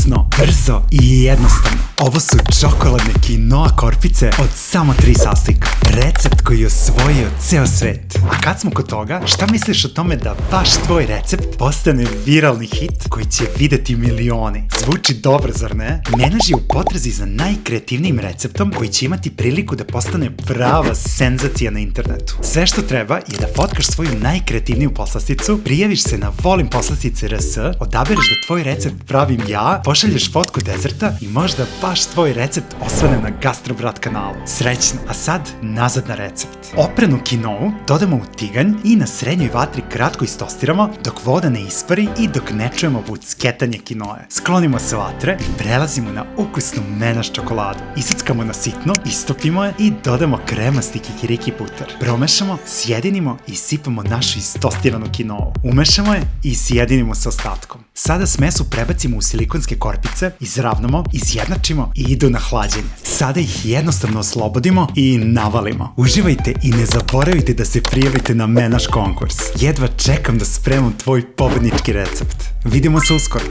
ukusno, brzo i jednostavno. Ovo su čokoladne kinoa korpice od samo 3 sastojka. Recept koji je osvojio ceo svet. A kad smo kod toga, šta misliš o tome da baš tvoj recept postane viralni hit koji će videti milioni? Zvuči dobro, zar ne? Menaž je u potrazi za najkreativnijim receptom koji će imati priliku da postane prava senzacija na internetu. Sve što treba je da fotkaš svoju najkreativniju poslasticu, prijaviš se na Volim poslastice RS, odabereš da tvoj recept pravim ja, pošalješ fotku dezerta i možda baš tvoj recept osvane na Gastrobrat kanalu. Srećno! A sad, nazad na recept. Opranu kinou dodamo u tiganj i na srednjoj vatri kratko istostiramo dok voda ne ispari i dok ne čujemo bucketanje kinoe. Sklonimo se vatre i prelazimo na ukusnu menaž čokoladu. Isickamo na sitno, istopimo je i dodamo kremasti kikiriki puter. Promešamo, sjedinimo i sipamo našu istostiranu kinou. Umešamo je i sjedinimo sa ostatkom. Sada smesu prebacimo u silikonske korpice, izravnamo, izjednačimo i idu na hlađenje. Sada ih jednostavno oslobodimo i navalimo. Uživajte i ne zaboravite da se prijavite na menaž konkurs. Jedva čekam da spremam tvoj pobednički recept. Vidimo se uskoro.